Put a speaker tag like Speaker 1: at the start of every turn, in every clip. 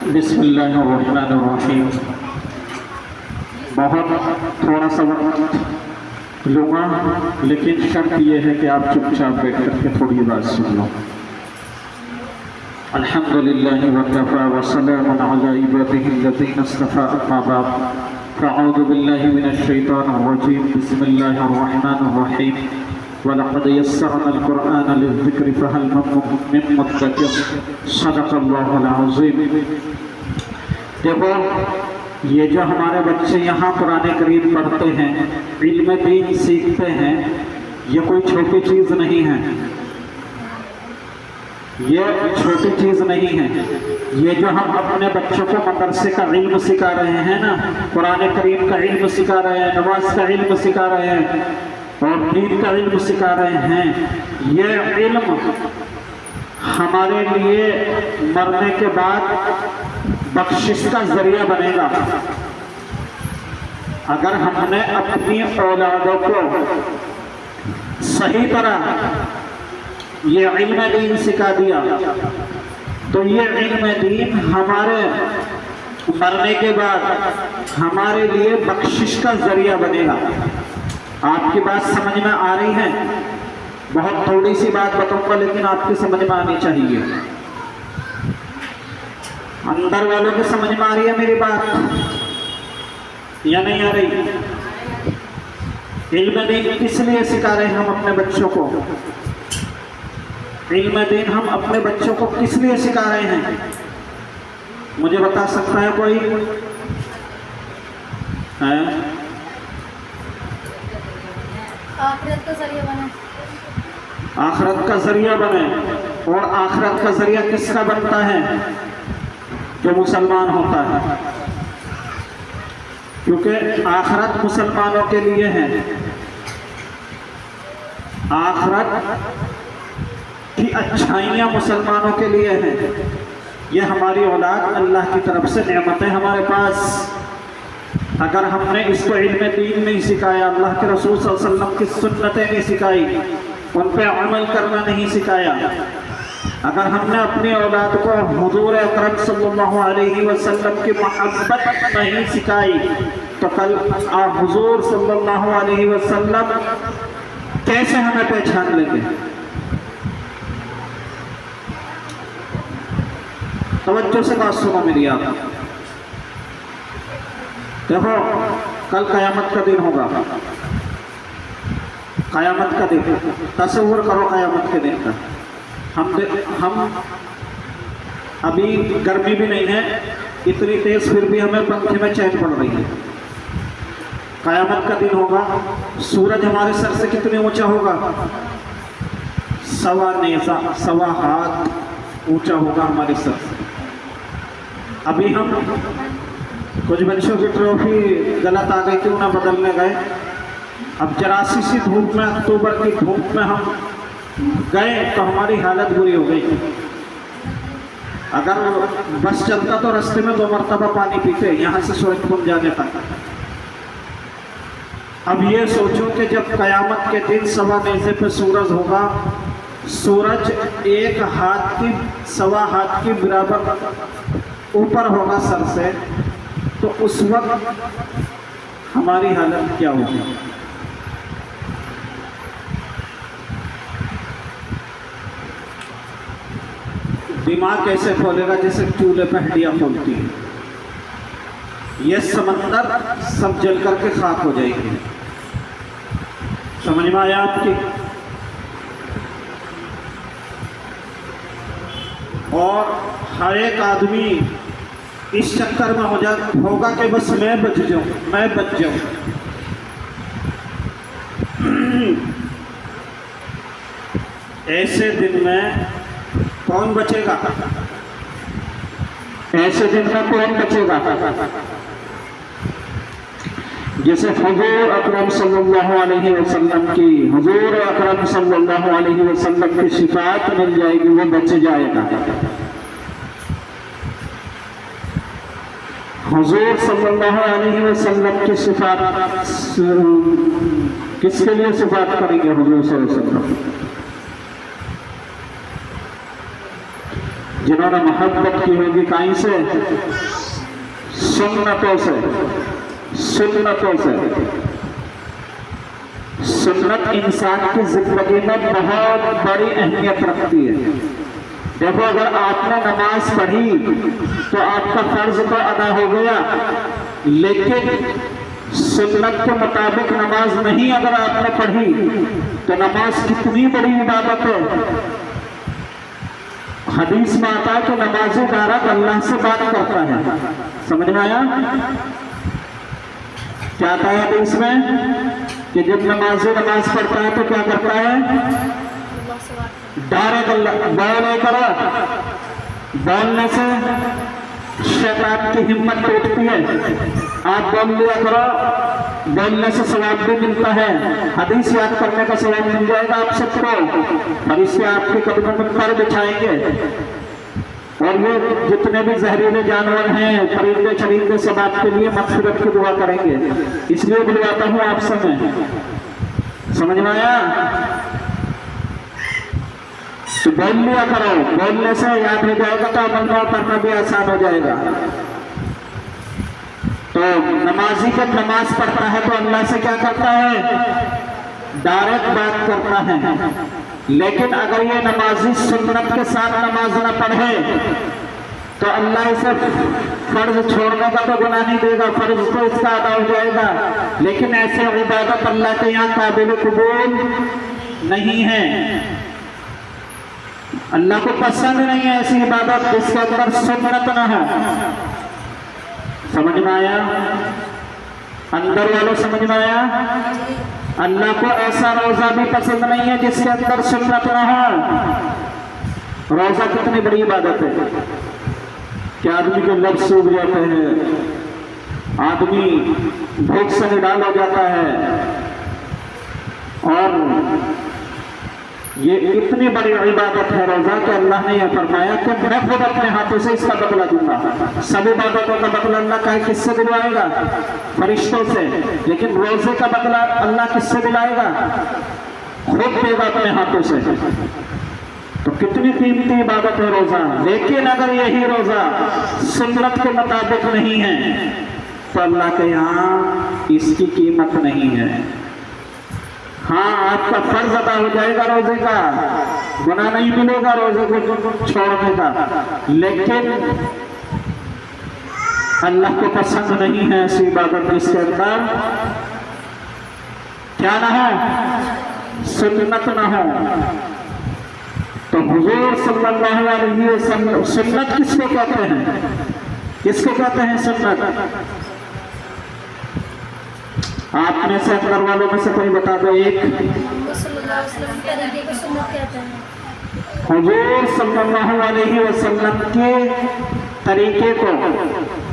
Speaker 1: बिस्मिल्लाहिर्रहमानिर्रहीम। बहुत थोड़ा सा वक्त लूँगा, लेकिन शर्त यह है कि आप चुपचाप बैठ करके थोड़ी बात सुन लो। अल्हम्दुलिल्लाहि वकफ़ा व सलामुन अला इबादिहिल्लज़ीना इस्तफ़ा, अम्मा बअद, फ़अऊज़ु बिल्लाहि मिनश शैतानिर रजीम, बिस्मिल्लाहिर्रहमानिर्रहीम। वलक़द यस्सरनल क़ुरआन लिज़्ज़िक्रि फ़हल मिन मुद्दकिर, सदक़ल्लाहुल अज़ीम। देखो, ये जो हमारे बच्चे यहाँ कुरान करीम पढ़ते हैं, इल्म दीन सीखते हैं, ये कोई छोटी चीज़ नहीं है। ये छोटी चीज़ नहीं है। ये जो हम अपने बच्चों को मदरसे का इल्म सिखा रहे हैं ना, कुरान करीम का इल्म सिखा रहे हैं, नमाज का इल्म सिखा रहे हैं और दीन का इल्म सिखा रहे हैं, ये इल्म हमारे लिए मरने के बाद बख्शिश का जरिया बनेगा। अगर हमने अपनी औलादों को सही तरह ये इल्म दीन सिखा दिया, तो ये इल्म दीन हमारे मरने के बाद हमारे लिए बख्शिश का जरिया बनेगा। आपकी बात समझ में आ रही है? बहुत थोड़ी सी बात बताऊंगा, लेकिन आपकी समझ में आनी चाहिए। अंदर वालों की समझ में आ रही है मेरी बात या नहीं आ रही? इल्म दीन किस लिए सिखा रहे हैं हम अपने बच्चों को? इल्म दीन हम अपने बच्चों को किस लिए सिखा रहे हैं? मुझे बता सकता है कोई? है?
Speaker 2: आखिरत का जरिया बने।
Speaker 1: आखिरत का जरिया बने। और आखिरत का जरिया किसका बनता है? जो मुसलमान होता है, क्योंकि आखिरत मुसलमानों के लिए है। आखिरत की अच्छाइयाँ मुसलमानों के लिए हैं। ये हमारी औलाद अल्लाह की तरफ से नेमतें हमारे पास। अगर हमने इसको इल्म दीन नहीं सिखाया, अल्लाह के रसूल सल्लल्लाहु अलैहि वसल्लम की सुन्नतें नहीं सिखाई, उन पे अमल करना नहीं सिखाया, अगर हमने अपनी औलाद को हुजूर अकरम सल्लल्लाहु अलैहि वसल्लम की मोहब्बत नहीं सिखाई, तो कल हुजूर सल्लल्लाहु अलैहि वसल्लम कैसे हमें पहचान लेंगे? तवज्जो से बात सुनो मेरी आप। देखो, कल क़यामत का दिन होगा। क़यामत का दिन, तसव्वुर करो क़यामत के दिन का। हम अभी गर्मी भी नहीं है इतनी तेज, फिर भी हमें पंखे में चैन पड़ रही है। क़यामत का दिन होगा, सूरज हमारे सर से कितने ऊंचा होगा? सवा नेज़ा, सवा हाथ ऊंचा होगा हमारे सर से। अभी हम कुछ बच्चों की ट्रॉफी गलत आ गई, क्यों ना बदलने गए। अब जरासी सी धूप में, अक्टूबर की धूप में हम गए तो हमारी हालत बुरी हो गई। अगर बस चलता तो रास्ते में 2 मरतबा पानी पीते, यहाँ से सूरजकुंड जाने तक। अब ये सोचो कि जब क़यामत के दिन सवा नेज़े पे सूरज होगा, सूरज एक हाथ की, सवा हाथ की बराबर ऊपर होगा सर से, तो उस वक्त हमारी हालत क्या होगी? दिमाग कैसे खोलेगा? जैसे चूल्हे पे हड्डियां खोलती है। ये समंदर सब जल करके खाक हो जाएगी। समझ में आया आपकी? और हर एक आदमी इस चक्कर में होगा कि बस मैं बच जाऊं, मैं बच जाऊं। ऐसे दिन में कौन बचेगा? ऐसे दिन में कौन बचेगा? जैसे हुजूर अकरम सल्लल्लाहु अलैहि वसल्लम की, हुजूर अकरम सल्लल्लाहु अलैहि वसल्लम की सिफात मिल जाएगी, वो बच जाएगा। हुजूर सल्लल्लाहु अलैहि वसल्लम की सिफात किसके लिए सिफात करेंगे? हुजूर सल्लल्लाहु अलैहि वसल्लम। जिन्होंने मोहब्बत की होगी कहीं से, सुन्नतों से। सुन्नतों से सुन्नत इंसान की जिंदगी में बहुत बड़ी अहमियत रखती है। देखो, अगर आपने नमाज पढ़ी तो आपका फर्ज तो अदा हो गया, लेकिन सुन्नत के मुताबिक नमाज नहीं अगर आपने पढ़ी तो नमाज कितनी बड़ी इबादत है। हदीस में आता है कि नमाजी डायरेक्ट अल्लाह से बात करता है। समझ में आया? क्या आता है हदीस में कि जब नमाजी नमाज पढ़ता है तो क्या करता है? डायरेक्ट अल्लाह बोले करो। बोलने से शैतान की हिम्मत टूटती है। आप बोल लिया करो, बोलने से सवाब भी मिलता है। हदीस याद करने का सवाब मिल जाएगा आप सबको, और इससे आपके कदमों में पर बिछाएंगे। और ये जितने भी जहरीले जानवर हैं, परिंदे चरिंदे, सब आपके लिए मग़फ़िरत की दुआ करेंगे। इसलिए बुलवाता हूँ आप समय। समझ में आया? तो बोल लिया करो, बोलने से याद हो जाएगा तो अमल में करना भी आसान हो जाएगा। तो नमाजी जब नमाज पढ़ता है तो अल्लाह से क्या करता है? डायरेक्ट बात करता है। लेकिन अगर ये नमाजी सुन्नत के साथ नमाज न पढ़े तो अल्लाह इसे फर्ज छोड़ने का तो गुनाह नहीं देगा, फर्ज तो इसका अदा हो जाएगा, लेकिन ऐसे इबादत अल्लाह के यहाँ काबिल कबूल नहीं है। अल्लाह को पसंद नहीं है ऐसी इबादत जिसके अंदर सुन्नत न हो। समझ में आया? अंदर वालों समझ में आया? अल्लाह को ऐसा रोजा भी पसंद नहीं है जिसके अंदर सुन्नत न हो। रोजा कितनी बड़ी इबादत है कि आदमी के लफ्ज़ सूख जाते हैं, आदमी भूख से निडाल हो जाता है। और ये इतनी बड़ी इबादत है रोजा कि अल्लाह ने यह फरमाया कि मैं खुद अपने हाथों से इसका बदला दूंगा। सब इबादतों का बदला अल्लाह का किससे दिलवाएगा? फरिश्तों से। लेकिन रोजे का बदला अल्लाह किससे दिलाएगा? खुद देगा अपने हाथों से। तो कितनी कीमती इबादत है रोजा। लेकिन अगर यही रोजा सुन्नत के मुताबिक नहीं है तो अल्लाह के यहाँ इसकी कीमत नहीं है। हाँ, आपका फर्ज अदा हो जाएगा रोजे का, गुनाह नहीं मिलेगा रोजे को छोड़ने का, लेकिन अल्लाह को पसंद नहीं है ऐसी इबादत जिसके अंदर क्या ना हो? सुन्नत ना हो। तो हुजूर सल्लल्लाहु अलैहि वसल्लम, सुन्नत किसको कहते हैं? किसको कहते हैं सुन्नत? आपने से अंदर वालों में से कोई बता दो एक। हुजूर सल्लल्लाहु अलैहि वसल्लम के तरीके को,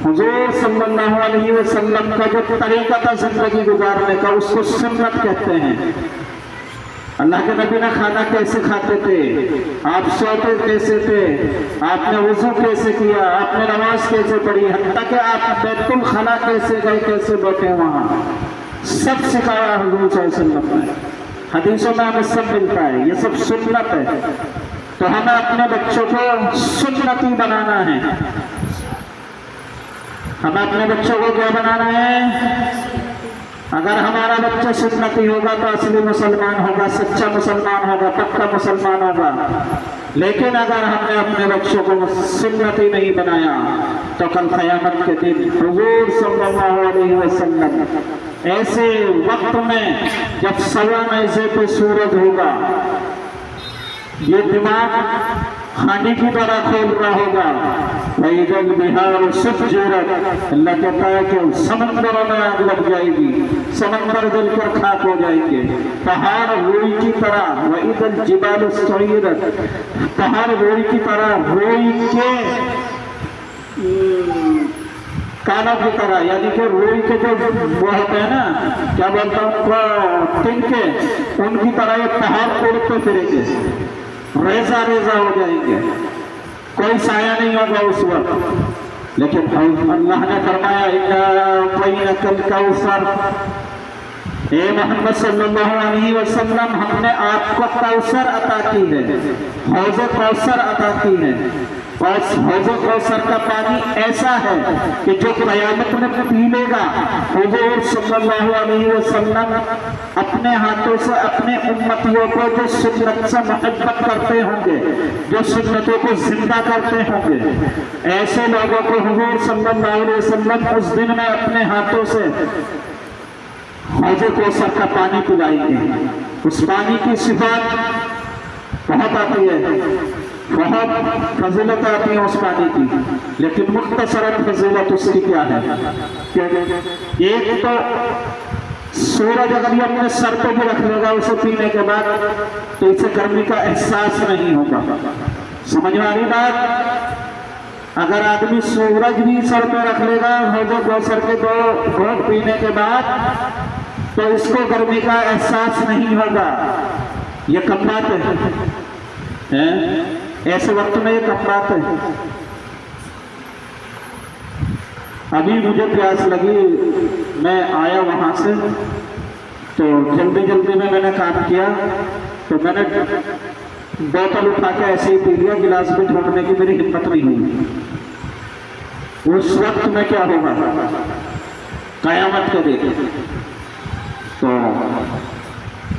Speaker 1: हुजूर सल्लल्लाहु अलैहि वसल्लम का जो तरीका था जिंदगी गुजारने का, उसको सुन्नत कहते हैं। अल्लाह के नबी ने खाना कैसे खाते थे, आप सोते कैसे थे, आपने वुजू कैसे किया, आपने नमाज कैसे पढ़ी, हत्ता कि आप बैतुल खला कैसे गए, कैसे बैठे वहाँ, सब सिखाया हुजूर सल्लल्लाहु अलैहि वसल्लम ने। हदीसों में हमें सब मिलता है, ये सब सुन्नत है। तो हमें अपने बच्चों को सुन्नती बनाना है। हमें अपने बच्चों को क्या बनाना है? अगर हमारा बच्चा सुन्नती होगा तो असली मुसलमान होगा, सच्चा मुसलमान होगा, पक्का मुसलमान होगा। लेकिन अगर हमने अपने बच्चों को सुन्नती नहीं बनाया तो कल क़यामत के दिन हुजूर सल्लल्लाहु अलैहि वसल्लम ऐसे वक्त में जब सवा नज़े पे सूरज होगा, ये दिमाग खाने की तरह खोल रहा होगा, वैदल बिहार सुफजुरत, अल्लाह कहता है कि समंदरों में आग लग जाएगी, समंदर जलकर खाक हो जाएंगे, पहाड़ रोई की तरह, वैदल जिबाल सुईरत, पहाड़ रोई की तरह, रोई के कानों की तरह, यानी कि रोई के जो वो होते हैं ना, क्या बोलता हूँ, तिनके, उनकी तरह ये पहाड़ तोड़ते फिरेंगे, रेजा रेजा हो जाएंगे, कोई साया नहीं होगा उस वक्त। लेकिन अल्लाह ने फरमाया इन्ना कल कौसर, हे मोहम्मद सल्लल्लाहु अलैहि वसल्लम, हमने आपको कौसर अता की है, हौज़ कौसर अता की है। और हौज़ कौसर का पानी ऐसा है कि जो क़यामत में पी लेगा, हुज़ूर सल्लल्लाहु अलैहि वसल्लम अपने हाथों से अपने उम्मतियों को जो सुन्नत से मोहब्बत करते होंगे, जो सुन्नतों को जिंदा करते होंगे, ऐसे लोगों को हुज़ूर सल्लल्लाहु अलैहि वसल्लम उस दिन में अपने हाथों से हौज़ कौसर का पानी पिलाएंगे। उस पानी की सिफात बहुत आती है, बहुत फजीलत आती है उस पानी की, लेकिन मुख्तसरन फजीलत उसकी क्या है कि एक तो सूरज अगर ये अपने सर पे भी रख लेगा उसे पीने के बाद तो इसे गर्मी का एहसास नहीं होगा। समझ में आ रही बात? अगर आदमी सूरज भी सर पे रख लेगा हौज़ कौसर के 2 घूंट पीने के बाद तो इसको गर्मी का एहसास नहीं होगा। ये कब बात है? ऐसे वक्त में ये कब बात है? अभी मुझे प्यास लगी, मैं आया वहां से तो जल्दी जल्दी में मैंने काम किया, तो मैंने बोतल उठा के ऐसे ही पी लिया, गिलास भी ढूंढने की मेरी हिम्मत नहीं हुई। उस वक्त में क्या होगा क़यामत के दिन, तो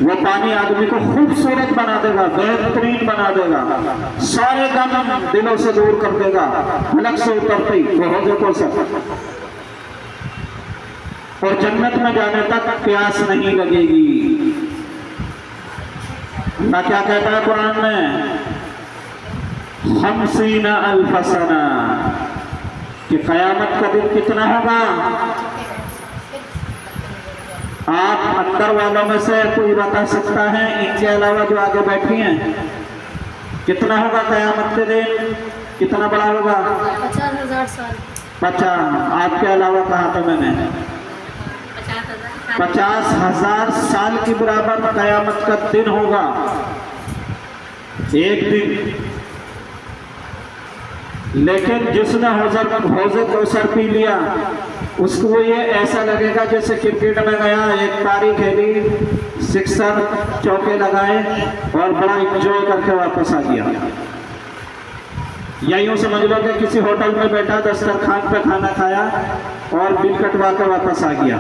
Speaker 1: वो पानी आदमी को खूबसूरत बना देगा, बेहतरीन बना देगा, सारे गम दिलों से दूर कर देगा, हलक से उतरते ही वो हौज़ कौसर। और जन्नत में जाने तक प्यास नहीं लगेगी। अल्लाह क्या कहता है कुरान में? 50 अल्फ सना, कि क़यामत का दिन कितना होगा? आप अंदर वालों में से कोई बता सकता है, इनके अलावा जो आगे बैठी हैं, कितना होगा क़यामत के दिन? कितना बड़ा होगा?
Speaker 2: 50,000 साल।
Speaker 1: 50। आपके अलावा कहा था मैंने? 50,000 साल के बराबर क़यामत का दिन होगा। एक दिन। लेकिन जिसने हौज़ कौसर पी लिया उसको ये ऐसा लगेगा जैसे क्रिकेट में गया, एक पारी खेली, सिक्सर चौके लगाए और बड़ा इंजॉय करके वापस आ गया। या यूँ समझ लो कि किसी होटल में बैठा, दस्तरखान पे खाना खाया और बिल कटवा के वापस आ गया।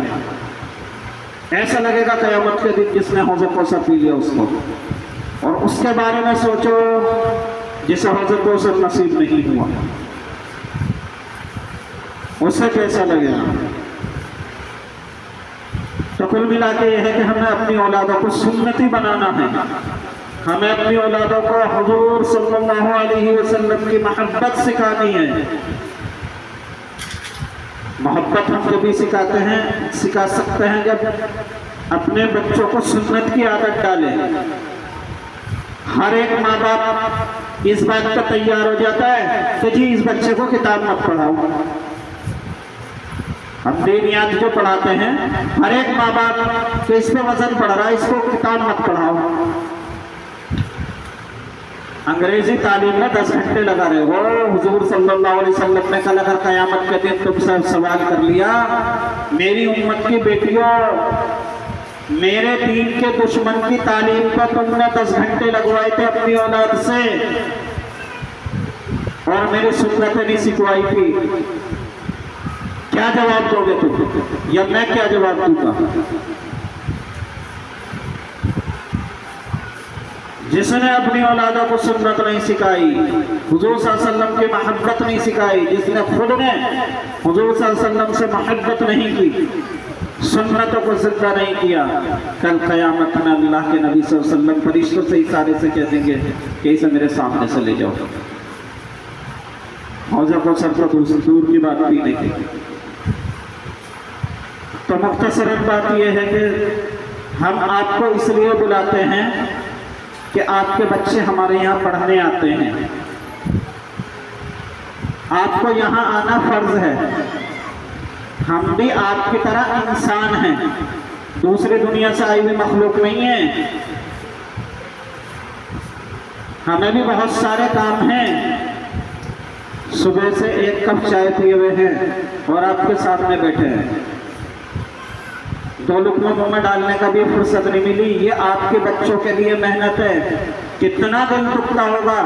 Speaker 1: ऐसा लगेगा क़यामत के दिन जिसने हौज़ कौसर पी लिया उसको। और उसके बारे में सोचो जिसे हौज़ कौसर नसीब नहीं हुआ, उससे कैसा लगेगा? तो कुल मिला के यह है कि हमें अपनी औलादों को सुन्नती बनाना है। हमें अपनी औलादों को हुज़ूर सल्लल्लाहु अलैहि वसल्लम की मोहब्बत सिखानी है। मोहब्बत हम कभी सिखा सकते हैं जब अपने बच्चों को सुन्नत की आदत डालें। हर एक माँ बाप इस बात पर तैयार हो जाता है कि जी इस बच्चे को किताब मत पढ़ाओ। हम दीनियात जो पढ़ाते हैं, हर एक माँ बाप के इस पे वजन पड़ रहा है, इसको किताब मत पढ़ाओ। अंग्रेजी तालीम में 10 घंटे लगा रहे हो। हुजूर सल्लल्लाहु अलैहि वसल्लम ने कल अगर क़यामत के दिन तुमसे सवाल कर लिया, मेरी उम्मत की बेटियों, मेरे दीन के दुश्मन की तालीम पर तुमने 10 घंटे लगवाए थे अपनी औलाद से और मेरी सुन्नतें नहीं सिखवाई थी, क्या जवाब दोगे तुम? या मैं क्या जवाब दूंगा? जिसने अपनी औलादों को सुन्नत नहीं सिखाई, हुजूर सल्लल्लाहु अलैहि वसल्लम की मोहब्बत नहीं सिखाई, जिसने खुद ने हुजूर सल्लल्लाहु अलैहि वसल्लम से मोहब्बत नहीं की, सुन्नतों को जिंदा नहीं किया, कल क़यामत में अल्लाह के नबी सल्लल्लाहु अलैहि वसल्लम फरिश्तों से इशारे से कह देंगे कि इसे मेरे सामने से ले जाओ। हौज़ कौसर को दूर की बात भी नहीं थी। तो मुख्तसरन बात यह है कि हम आपको इसलिए बुलाते हैं कि आपके बच्चे हमारे यहाँ पढ़ने आते हैं। आपको यहाँ आना फर्ज है। हम भी आपकी तरह इंसान हैं, दूसरी दुनिया से आई हुई मखलूक नहीं है। हमें भी बहुत सारे काम हैं। सुबह से 1 कप चाय पिए हुए हैं और आपके साथ में बैठे हैं। दो लुकमा मुंह में डालने का भी फुर्सत नहीं मिली। ये आपके बच्चों के लिए मेहनत है। कितना दिल दुखता होगा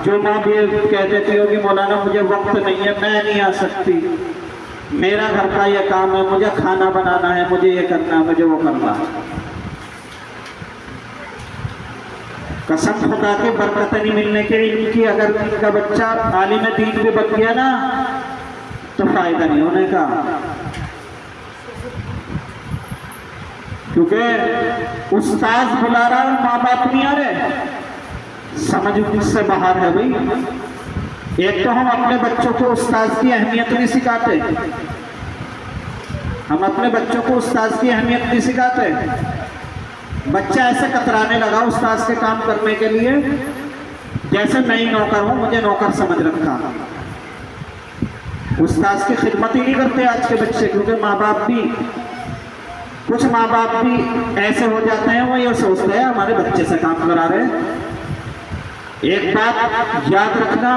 Speaker 1: जो माँ भी कह देती होगी मौलाना मुझे वक्त नहीं है, मैं नहीं आ सकती, मेरा घर का ये काम है, मुझे खाना बनाना है, मुझे ये करना है, मुझे वो करना है। कसम खुदा की बरकत नहीं मिलने के इल्म की। अगर इनका बच्चा आलिम दीन भी बन गया ना तो फायदा नहीं होने का, क्योंकि उस्ताद बुला रहा है, माँ बाप नहीं आ रहे। समझ इससे बाहर है भाई। एक तो हम अपने बच्चों को उस्ताद की अहमियत नहीं सिखाते, हम अपने बच्चों को उस्ताद की अहमियत नहीं सिखाते। बच्चा ऐसे कतराने लगा उस्ताद के काम करने के लिए जैसे मैं ही नौकर हूं, मुझे नौकर समझ रखा। उस्ताद की खिदमत ही नहीं करते आज के बच्चे, क्योंकि कुछ माँ बाप भी ऐसे हो जाते हैं, वो ये सोचते हैं हमारे बच्चे से काम करा रहे हैं। एक बात याद रखना,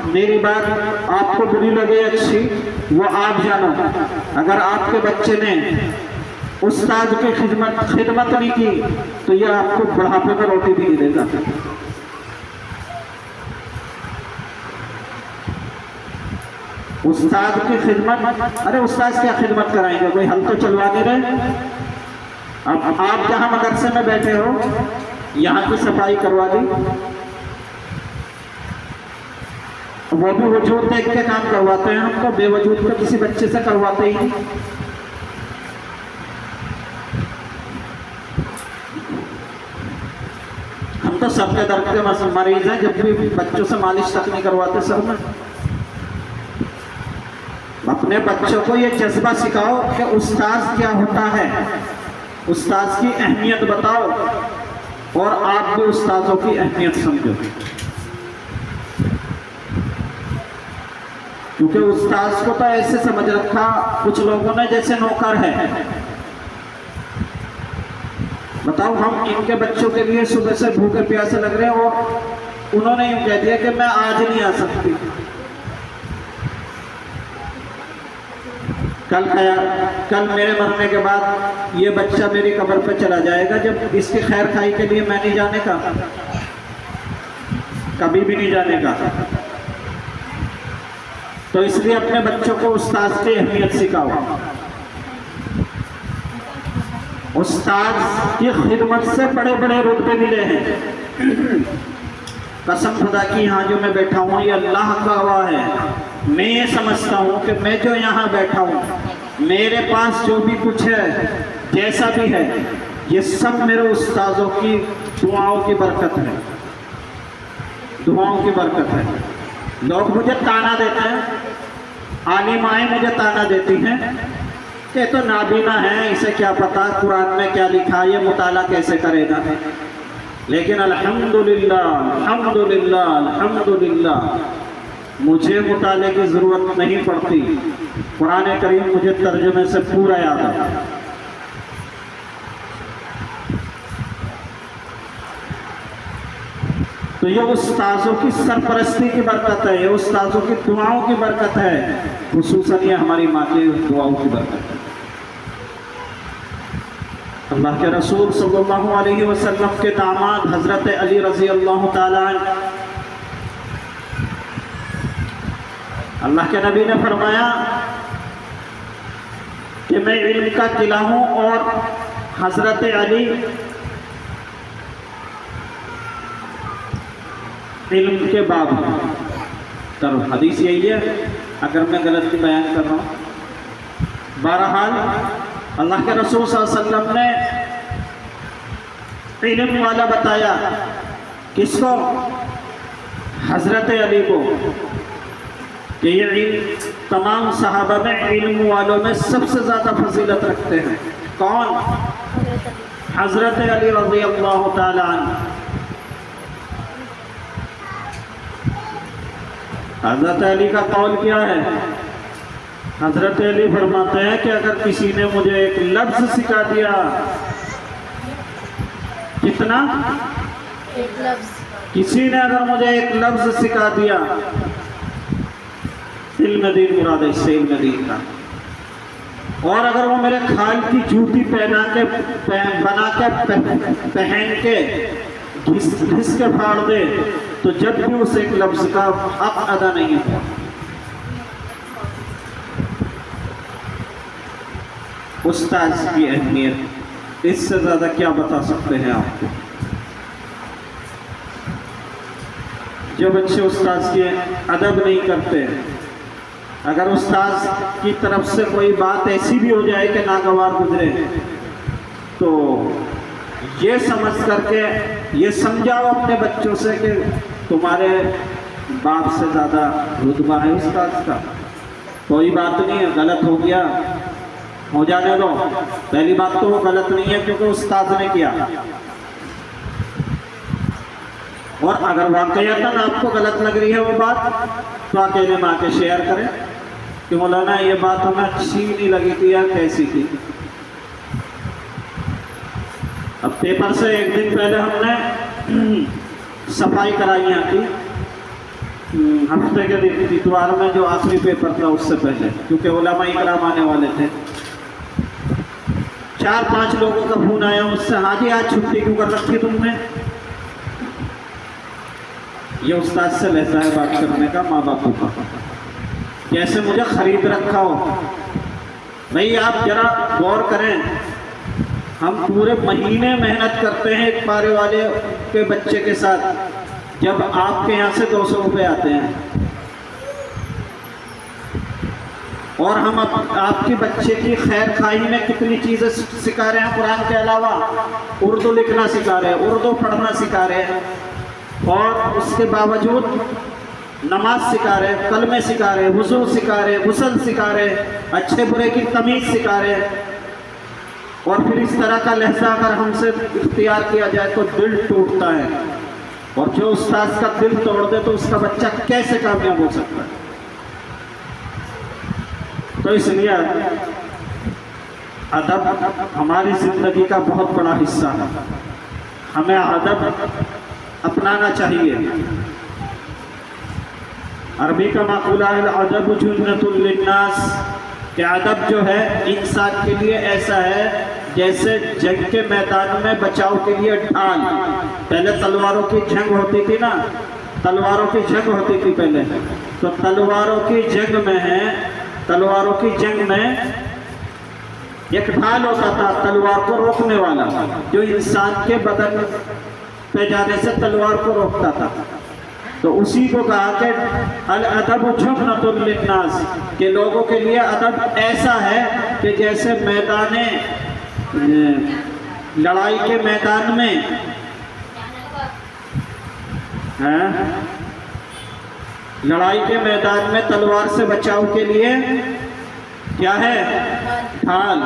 Speaker 1: मेरी बात आपको बुरी लगे अच्छी वो आप जानो, अगर आपके बच्चे ने उस्ताद की खिदमत नहीं की तो यह आपको बुढ़ापे में रोटी भी नहीं देगा। उस्ताद की खिदमत, अरे उस्ताद क्या खिदमत कराएंगे, कोई हम तो चलवा नहीं रहे। अब आप जहां मदरसे में बैठे हो यहाँ की सफाई करवा दी, वो भी वजूद देख के काम करवाते हैं, हम तो बेवजूद तो किसी बच्चे से करवाते ही नहीं। हम तो सबके दर्द के मरीज हैं, जब भी बच्चों से मालिश तक नहीं करवाते सर में। अपने बच्चों को ये जज्बा सिखाओ कि उस्ताद क्या होता है, उस्ताद की अहमियत बताओ और आप भी उस्तादों की अहमियत समझो, क्योंकि उस्ताद को तो ऐसे समझ रखा कुछ लोगों ने जैसे नौकर है। बताओ, हम इनके बच्चों के लिए सुबह से भूखे प्यासे लग रहे हैं और उन्होंने यूं कह दिया कि मैं आज नहीं आ सकती। कल मेरे मरने के बाद ये बच्चा मेरी कब्र पे चला जाएगा, जब इसकी खैर खाई के लिए मैं नहीं जाने का, कभी भी नहीं जाने का। तो इसलिए अपने बच्चों को उस्ताद की अहमियत सिखाओ। उस्ताद की खिदमत से बड़े बड़े रुतबे मिले हैं। कसम खुदा की यहाँ जो मैं बैठा हूँ ये अल्लाह का गवाह है। मैं ये समझता हूँ कि मैं जो यहाँ बैठा हूँ, मेरे पास जो भी कुछ है, जैसा भी है, ये सब मेरे उस्तादों की दुआओं की बरकत है, दुआओं की बरकत है। लोग मुझे ताना देते हैं, आलिमाएं मुझे ताना देती हैं कि तो नाबीना है, इसे क्या पता कुरान में क्या लिखा, ये मुताला कैसे करेगा। लेकिन अल्हम्दुलिल्लाह अल्हम्दुलिल्लाह अल्हम्दुलिल्लाह मुझे मुताले की ज़रूरत नहीं पड़ती। कुरान करीम मुझे तर्जुमे से पूरा याद है। तो ये उस्ताज़ों की सरपरस्ती की बरकत है, ये उस्ताज़ों की दुआओं की बरकत है, खुसूसन ये हमारी माँ की दुआओं की बरकत है। अल्लाह के रसूल सल्लल्लाहु अलैहि वसल्लम के दामाद हज़रत अली रज़ी अल्लाह ताला अन्हु, अल्लाह के नबी ने फरमाया कि मैं इल्म का किला हूँ और हज़रत अली इल्म के बाब हैं। तो हदीस यही है, अगर मैं गलत बयान कर रहा हूँ। बहरहाल अल्लाह के रसूल सल्लल्लाहु अलैहि वसल्लम ने इल्म वाला बताया, किसको? हज़रत अली को, कि ये इल्म तमाम सहाबा में इल्म वालों में सबसे ज़्यादा फजीलत रखते हैं। कौन? हज़रत अली रज़ी अल्लाह ताला अन्हु। हज़रत अली का कौल क्या है? हज़रत अली फरमाते हैं कि अगर किसी ने मुझे एक लफ्ज़ सिखा दिया, कितना?
Speaker 2: एक लफ्ज़।
Speaker 1: किसी ने अगर मुझे एक लफ्ज़ सिखा दिया, इल्म दीन मुराद है, इससे इल्म दीन का। और अगर वो मेरे खाल की जूती बना के पहन के घिस के फाड़ दे तो जब भी उस एक लफ्ज का हक अदा नहीं हुआ। उस्ताद की अहमियत इससे ज्यादा क्या बता सकते हैं आपको। जो बच्चे उस्ताद की अदब नहीं करते, अगर उस्ताद की तरफ से कोई बात ऐसी भी हो जाए कि नागवार गुजरे तो ये समझ करके ये समझाओ अपने बच्चों से कि तुम्हारे बाप से ज़्यादा रुतबा है उस्ताद का। कोई बात नहीं है, गलत हो गया हो जाने दो। पहली बात तो वो गलत नहीं है क्योंकि उस्ताद ने किया, और अगर वाकईतन आपको गलत लग रही है वो बात तो अकेले में आके शेयर करें कि मौलाना ये बात हमें अच्छी नहीं लगी थी या कैसी थी। अब पेपर से एक दिन पहले हमने सफाई कराई यहाँ की, हफ्ते के दिन इतवार में जो आखिरी पेपर था उससे पहले, क्योंकि उलमा इकराम आने वाले थे। 4-5 लोगों का फोन आया मुझसे, हाँ जी आज छुट्टी क्यों कर रखी तुमने। ये उस्ताद से रहता है बात करने का, माँ बापों का, जैसे मुझे खरीद रखा हो। भाई आप जरा गौर करें, हम पूरे महीने मेहनत करते हैं एक पारे वाले के बच्चे के साथ, जब आपके यहाँ से 200 रुपये आते हैं, और हम आपके बच्चे की खैर खाई में कितनी चीज़ें सिखा रहे हैं। कुरान के अलावा उर्दू लिखना सिखा रहे हैं, उर्दू पढ़ना सिखा रहे हैं, और उसके बावजूद नमाज सिखा रहे हैं, कलमे सिखा रहे हैं, वुज़ू सिखा रहे हैं, गुस्ल सिखा रहे हैं, अच्छे बुरे की तमीज़ सिखा रहे हैं। और फिर इस तरह का लहजा अगर हमसे इख्तियार किया जाए तो दिल टूटता है, और जो उस्ताद का दिल तोड़ दे तो उसका बच्चा कैसे कामयाब हो सकता है। तो इसलिए अदब हमारी ज़िंदगी का बहुत बड़ा हिस्सा है, हमें अदब अपनाना चाहिए। अरबी का माकूला है अदब जुन्नतुल लिन्नास, कि अदब जो है इंसान के लिए ऐसा है जैसे जंग के मैदान में बचाव के लिए ढाल। पहले तलवारों की जंग होती थी ना, तलवारों की जंग होती थी पहले, तो तलवारों की जंग में है, तलवारों की जंग में एक ढाल होता था तलवार को रोकने वाला, जो इंसान के बदन पे जाने से तलवार को रोकता था। तो उसी को कहा कि अल अदब जुन्नतुल लिन्नास, के लोगों के लिए अदब ऐसा है कि जैसे मैदाने लड़ाई के मैदान में है, लड़ाई के मैदान में तलवार से बचाव के लिए क्या है, ढाल।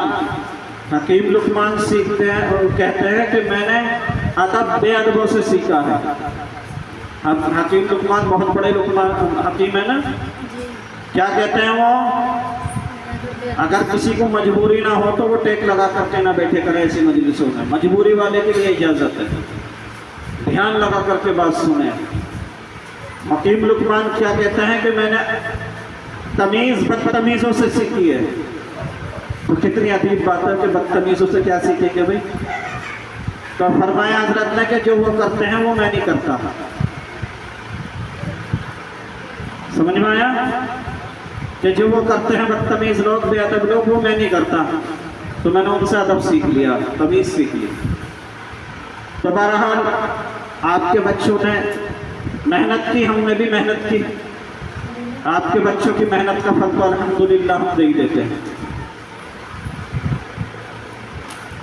Speaker 1: हकीम लुकमान सीखते हैं और कहते हैं कि मैंने अदब बेअदबों से सीखा है। अब हकीम लुकमान बहुत बड़े लुकमान हकीम है ना, क्या कहते हैं वो, अगर किसी को मजबूरी ना हो तो वो टेक लगा करके ना बैठे करे ऐसी मजलिसों में। मजबूरी वाले के लिए इजाज़त है, ध्यान लगा करके बात सुने। हकीम लुकमान क्या कहते हैं कि मैंने तमीज़ बदतमीज़ों से सीखी है। तो कितनी अजीब बात है कि बदतमीज़ों से क्या सीखेंगे भाई। तो फरमाया हजरत ने कि जो वो करते हैं वो मैं नहीं करता। समझ में आया कि जो वो करते हैं बदतमीज़ लोग, बेअदब लोग, वो मैं नहीं करता। तो मैंने उनसे अदब सीख लिया, तमीज़ सीख ली। तो बहरहाल आपके बच्चों ने मेहनत की, हमने भी मेहनत की। आपके बच्चों की मेहनत का फल तो अल्हम्दुलिल्लाह हम दे ही देते हैं।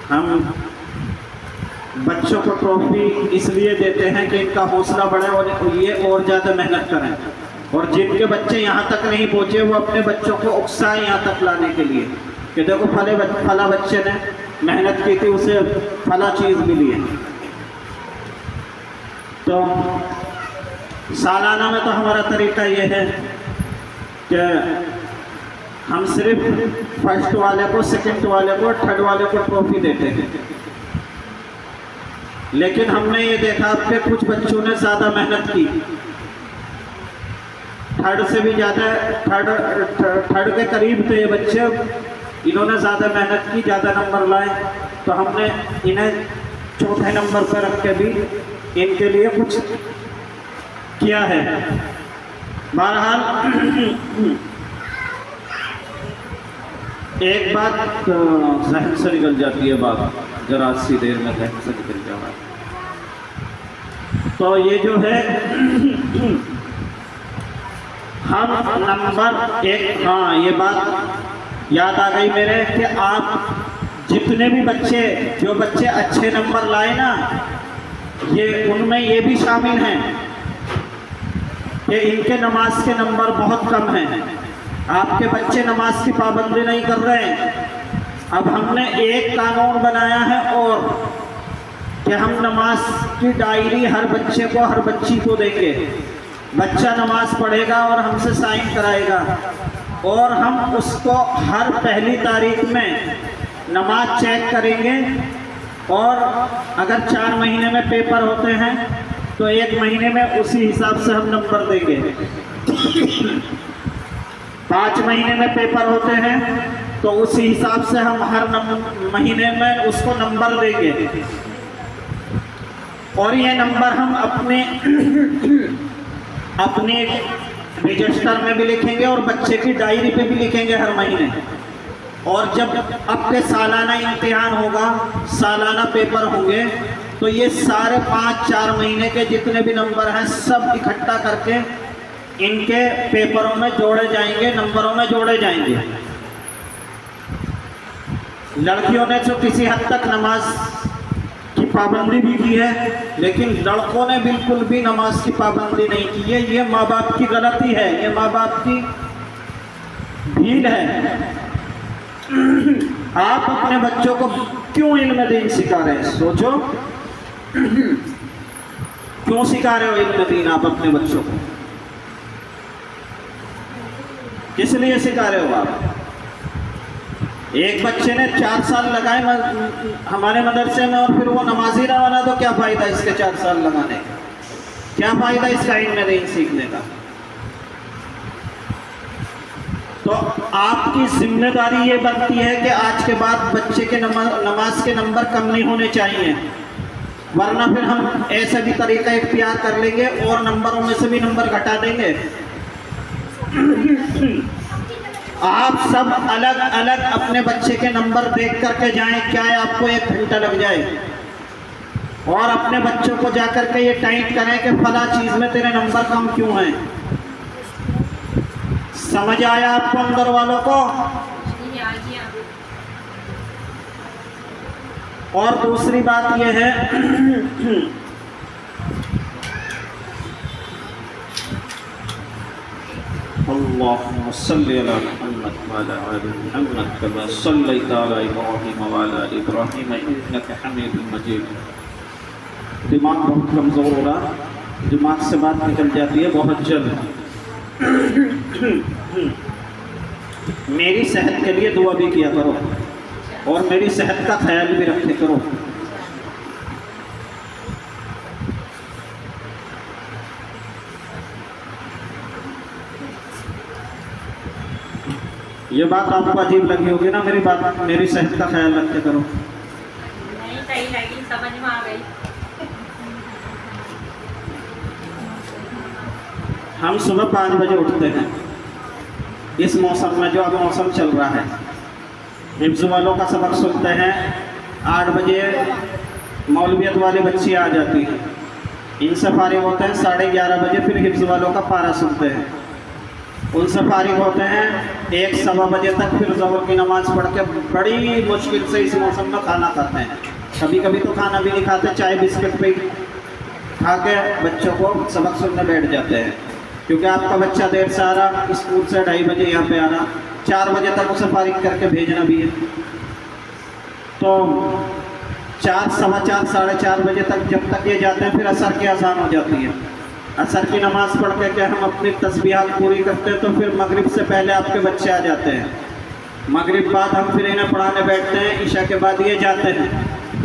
Speaker 1: हम बच्चों को ट्रॉफी इसलिए देते हैं कि इनका हौसला बढ़े और ये और ज़्यादा मेहनत करें, और जिनके बच्चे यहाँ तक नहीं पहुँचे वो अपने बच्चों को उकसाएं यहाँ तक लाने के लिए कि देखो फला बच्चे ने मेहनत की थी, उसे फला चीज़ मिली है। तो सालाना में तो हमारा तरीका ये है कि हम सिर्फ फर्स्ट वाले को, सेकंड वाले को, थर्ड वाले को ट्रॉफी देते हैं। लेकिन हमने ये देखा कि कुछ बच्चों ने ज़्यादा मेहनत की, थर्ड से भी ज़्यादा, थर्ड के करीब थे ये बच्चे, इन्होंने ज़्यादा मेहनत की, ज़्यादा नंबर लाए, तो हमने इन्हें चौथे नंबर पर रख के भी इनके लिए कुछ किया है। बहरहाल एक बात जहन से निकल जाती है, बात जरा सी देर में जहन से निकल जाना। तो ये जो है हम नंबर एक, हाँ ये बात याद आ गई मेरे कि आप जितने भी बच्चे, जो बच्चे अच्छे नंबर लाए ना, ये उनमें ये भी शामिल हैं कि इनके नमाज के नंबर बहुत कम हैं। आपके बच्चे नमाज की पाबंदी नहीं कर रहे हैं। अब हमने एक कानून बनाया है और कि हम नमाज की डायरी हर बच्चे को, हर बच्ची को देंगे। बच्चा नमाज पढ़ेगा और हमसे साइन कराएगा और हम उसको हर पहली तारीख में नमाज चेक करेंगे। और अगर 4 महीने में पेपर होते हैं तो 1 महीने में उसी हिसाब से हम नंबर देंगे। 5 महीने में पेपर होते हैं तो उसी हिसाब से हम हर महीने में उसको नंबर देंगे। और ये नंबर हम अपने रजिस्टर में भी लिखेंगे और बच्चे की डायरी पे भी लिखेंगे हर महीने। और जब आपके सालाना इम्तिहान होगा, सालाना पेपर होंगे, तो ये सारे 5-4 महीने के जितने भी नंबर हैं सब इकट्ठा करके इनके पेपरों में जोड़े जाएंगे, नंबरों में जोड़े जाएंगे। लड़कियों ने तो किसी हद तक नमाज की पाबंदी भी की है, लेकिन लड़कों ने बिल्कुल भी नमाज की पाबंदी नहीं की है। ये माँ बाप की गलती है, ये माँ बाप की भीड़ है। आप अपने बच्चों को क्यों इल्म दीन सिखा रहे हैं? सोचो, क्यों सिखा रहे हो इल्म दीन आप अपने बच्चों को? किस लिए सिखा रहे हो आप? एक बच्चे ने 4 साल लगाए हमारे मदरसे में और फिर वो नमाजी ना बना तो क्या फ़ायदा इसके 4 साल लगाने का? क्या फ़ायदा इसका इल्म दीन सीखने का? तो आपकी जिम्मेदारी ये बनती है कि आज के बाद बच्चे के नमाज के नंबर कम नहीं होने चाहिए, वरना फिर हम ऐसा भी तरीका इख्तियार कर लेंगे और नंबरों में से भी नंबर घटा देंगे। आप सब अलग अलग अपने बच्चे के नंबर देख करके जाएं, क्या है आपको 1 घंटा लग जाए, और अपने बच्चों को जाकर के ये टाइट करें कि फला चीज़ में तेरे नंबर कम क्यों हैं। समझ आया आपको अंदर वालों को? और दूसरी बात यह है अल्लाहुम्मा सल्ली अला मुहम्मद व अला आलि मुहम्मद कमा सल्लैता अला इब्राहीम व अला इब्राहीम इन्नका हमीदुम मजीद। दिमाग बहुत कमज़ोर हो रहा, दिमाग से बात निकल जाती है बहुत जल्द। मेरी सेहत के लिए दुआ भी किया करो और मेरी सेहत का ख्याल भी रखे करो। ये बात आपको अजीब लगी होगी ना मेरी बात, मेरी सेहत का ख्याल रखे करो।
Speaker 2: नहीं सही लगी, समझ में आ गई।
Speaker 1: हम सुबह 5 बजे उठते हैं इस मौसम में, जो अब मौसम चल रहा है। हिफ्ज़ वालों का सबक सुनते हैं, 8 बजे मौलवियत वाली बच्ची आ जाती है, इनसे फारिग होते हैं 11:30 बजे, फिर हिफ्ज़ वालों का पारा सुनते हैं, उनसे फारिग होते हैं 1-1:15 बजे तक, फिर ज़ोहर की नमाज़ पढ़ के बड़ी मुश्किल से इस मौसम में खाना खाते हैं। कभी कभी तो खाना भी नहीं खाते, चाय बिस्किट पे खा के बच्चों को सबक सुनने बैठ जाते हैं, क्योंकि आपका बच्चा देर से आ रहा, स्कूल से 2:30 बजे यहाँ पे आना, 4 बजे तक उसे फारिग करके भेजना भी है। तो 4, 4:15, 4:30 बजे तक जब तक ये जाते हैं, फिर असर की अज़ान हो जाती है। असर की नमाज़ पढ़ के हम अपनी तस्बीहात पूरी करते हैं, तो फिर मगरिब से पहले आपके बच्चे आ जाते हैं। मगरिब बाद हम फिर इन्हें पढ़ाने बैठते हैं, ईशा के बाद ये जाते हैं,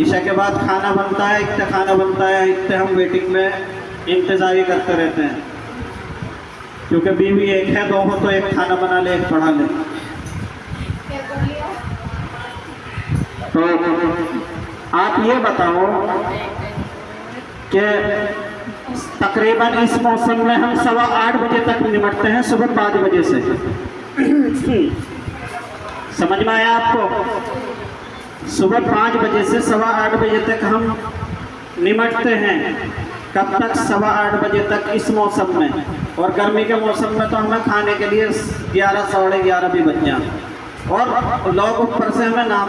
Speaker 1: ईशा के बाद खाना बनता है, इतने खाना बनता है, इतने हम वेटिंग में इंतज़ार करते रहते हैं, क्योंकि बीवी एक है, 2 हो तो एक खाना बना ले, एक पढ़ा ले। तो आप ये बताओ कि तकरीबन इस मौसम में हम 8:15 बजे तक निपटते हैं, सुबह 5 बजे से। समझ में आया आपको? सुबह 5 बजे से 8:15 बजे तक हम निपटते हैं। कब तक? 8:15 बजे तक इस मौसम में। और गर्मी के मौसम में तो हमें खाने के लिए 11 साढ़े 11 भी बज जाए। और लोग ऊपर से हमें नाम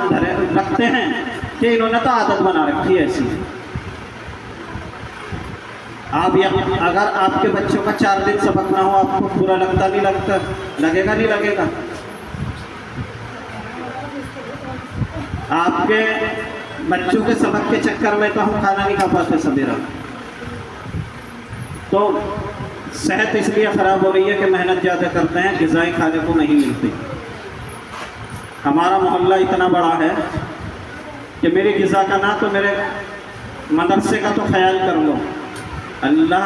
Speaker 1: रखते हैं कि इन्होंने तो आदत बना रखी है ऐसी। आप अगर आपके बच्चों का 4 दिन सबक ना हो, आपको बुरा लगता नहीं लगता? लगेगा नहीं लगेगा? आपके बच्चों के सबक के चक्कर में तो हम खाना नहीं खा पाते सवेरा। तो सेहत इसलिए ख़राब हो रही है कि मेहनत ज़्यादा करते हैं, ग़िज़ाएँ खाने को नहीं मिलती। हमारा मोहल्ला इतना बड़ा है कि मेरी ग़िज़ा का ना तो मेरे मदरसे का तो ख्याल कर लो, अल्लाह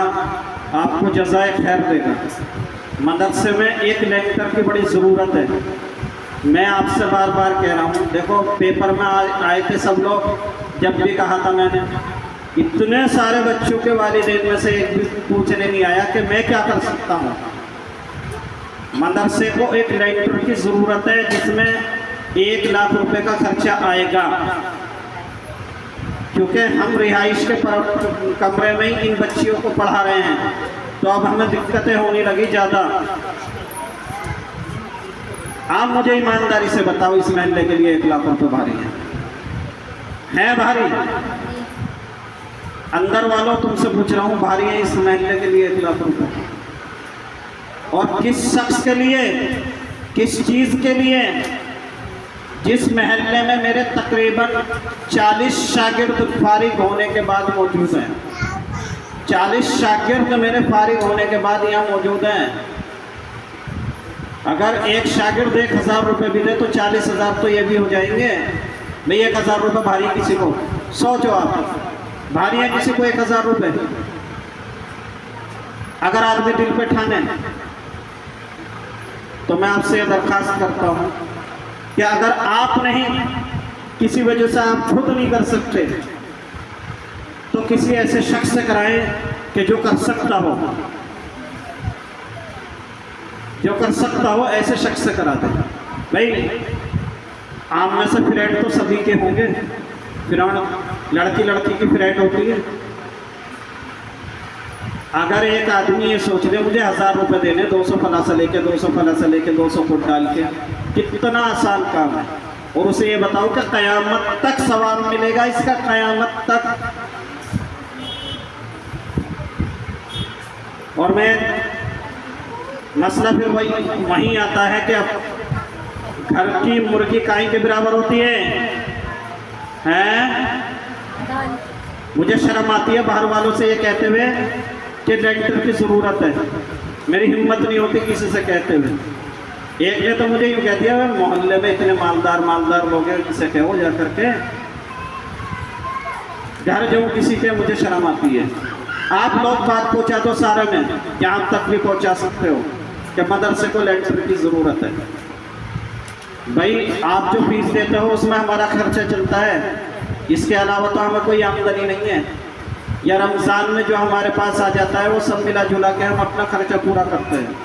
Speaker 1: आपको जज़ाए खैर देगा। मदरसे में एक लेक्चर की बड़ी ज़रूरत है। मैं आपसे बार बार कह रहा हूँ, देखो पेपर में आए थे सब लोग, जब भी कहा था मैंने, इतने सारे बच्चों के वालिदैन में से एक भी पूछने नहीं आया कि मैं क्या कर सकता हूँ। मदरसे को एक लेक्चर की ज़रूरत है जिसमें 1 लाख रुपए का खर्चा आएगा, क्योंकि हम रिहाइश के कमरे में ही इन बच्चियों को पढ़ा रहे हैं, तो अब हमें दिक्कतें होने लगी ज़्यादा। आप मुझे ईमानदारी से बताओ, इस महल्ले के लिए 1 लाख रुपये भारी है भारी? अंदर वालों तुमसे पूछ रहा हूँ, भारी है इस महल्ले के लिए 1 लाख रुपये? और किस शख्स के लिए, किस चीज़ के लिए? जिस महल्ले में मेरे तकरीबन 40 शागिर्द फारिग होने के बाद मौजूद हैं। 40 शागिर्द मेरे फारिग होने के बाद यहाँ मौजूद हैं। अगर एक शागिर्द 1000 रुपये भी दे तो 40,000 तो ये भी हो जाएंगे। भाई 1000 रुपये भारी किसी को? सोचो आप, भारी है किसी को 1000 रुपये? अगर आदमी दिल पे ठाने, तो मैं आपसे ये दरख्वास्त करता हूँ कि अगर आप नहीं, किसी वजह से आप खुद नहीं कर सकते, तो किसी ऐसे शख्स से कराएं कि जो कर सकता हो, जो कर सकता हो ऐसे शख्स से करा दें। भाई आम में से फ्रेंड तो सभी के होंगे, फ्रेंड लड़की लड़की की फ्रेंड होती है। अगर एक आदमी ये सोच ले मुझे 1000 रुपये देने, 200 फला से लेके 200 फला से लेके 200 फुट डाल के, कितना आसान काम है। और उसे ये बताओ कि क़यामत तक सवाब मिलेगा इसका, क़यामत तक। और मैं मसला फिर वहीं आता है कि घर की मुर्गी काई के बराबर होती है? मुझे शर्म आती है बाहर वालों से ये कहते हुए कि लेक्चर की ज़रूरत है। मेरी हिम्मत नहीं होती किसी से कहते हुए। एक ने तो मुझे यूँ कह दिया, मोहल्ले में इतने मालदार लोग हैं, किसे कहो जा करके घर जो किसी के, मुझे शर्म आती है। आप लोग बात पहुँचा दो सारे में, यहाँ तक भी पहुँचा सकते हो कि मदरसे को लेक्चर की ज़रूरत है। भाई आप जो फीस देते हो उसमें हमारा खर्चा चलता है, इसके अलावा तो हमें कोई आमदनी नहीं है। या रमज़ान में जो हमारे पास आ जाता है वो सब मिला जुला के हम अपना खर्चा पूरा करते हैं,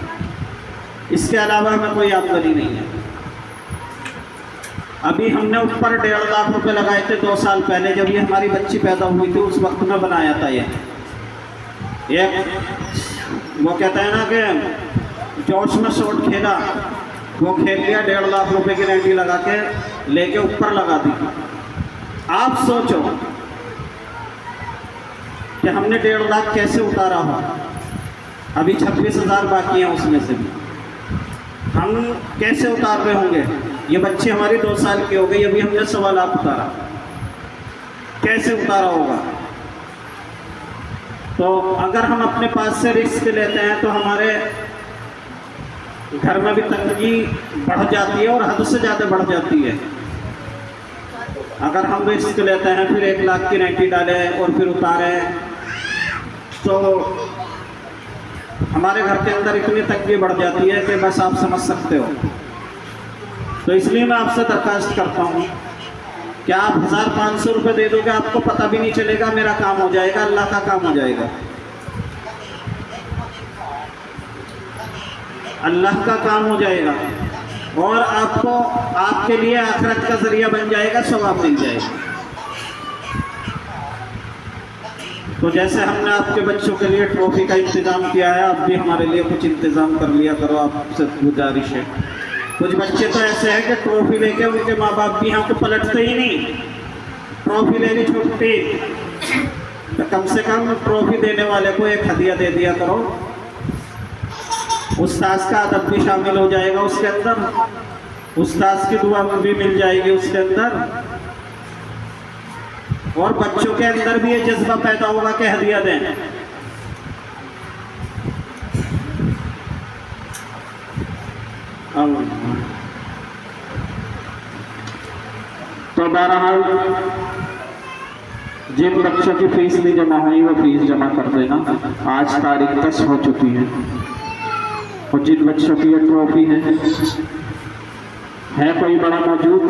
Speaker 1: इसके अलावा हमें कोई आमदनी नहीं है। अभी हमने ऊपर 1.5 लाख रुपए लगाए थे 2 साल पहले, जब ये हमारी बच्ची पैदा हुई थी उस वक्त में बनाया था। ये वो कहता है ना कि जोश में शॉट खेला, वो खेल लिया, 1.5 लाख रुपए की रेंडी लगा के लेके ऊपर लगा दी। आप सोचो कि हमने 1.5 लाख कैसे उतारा हो। अभी 26,000 बाकी हैं, उसमें से भी हम कैसे उतार रहे होंगे। ये बच्ची हमारी 2 साल की हो गई, अभी हमने 1.25 लाख उतारा, कैसे उतारा होगा। तो अगर हम अपने पास से रिस्क लेते हैं तो हमारे घर में भी तंगी बढ़ जाती है और हद से ज़्यादा बढ़ जाती है। अगर हम रिस्क लेते हैं, फिर 1 लाख की रेंटी डालें और फिर उतारें, तो हमारे घर के अंदर इतनी तंगी बढ़ जाती है कि बस आप समझ सकते हो। तो इसलिए मैं आपसे दरख्वास्त करता हूँ क्या आप 1500 रुपये दे दोगे, आपको पता भी नहीं चलेगा, मेरा काम हो जाएगा, अल्लाह का काम हो जाएगा। अल्लाह का काम हो जाएगा और आपको आपके लिए आखिरत का जरिया बन जाएगा, सवाब मिल जाएगा। तो जैसे हमने आपके बच्चों के लिए ट्रॉफी का इंतज़ाम किया है, आप भी हमारे लिए कुछ इंतज़ाम कर लिया करो, आपसे गुजारिश है। कुछ बच्चे तो ऐसे हैं कि ट्रॉफी लेके उनके माँ बाप भी यहाँ को पलटते ही नहीं, ट्रॉफी लेनी छुट्टी, तो कम से कम ट्रॉफी देने वाले को एक हदिया दे दिया करो। उस्ताद का अदब भी शामिल हो जाएगा उसके अंदर, उस्ताद की दुआ भी मिल जाएगी उसके अंदर, और बच्चों के अंदर भी ये जज्बा पैदा होगा कि हदिया दें। तो बहरहाल जिन बच्चों की फीस नहीं जमा हुई वो फीस जमा कर देना, आज तारीख 10 हो चुकी है। और जिन बच्चों की ये ट्रॉफी है कोई बड़ा मौजूद?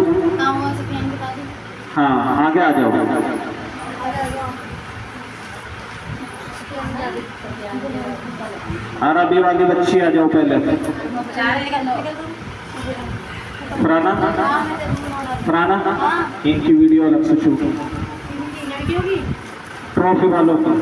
Speaker 1: हाँ आगे आ जाओ। अरबी वाली बच्ची आ जाओ पहले। फराना, फराना इनकी वीडियो अलग से शूट, ट्रॉफी वालों की।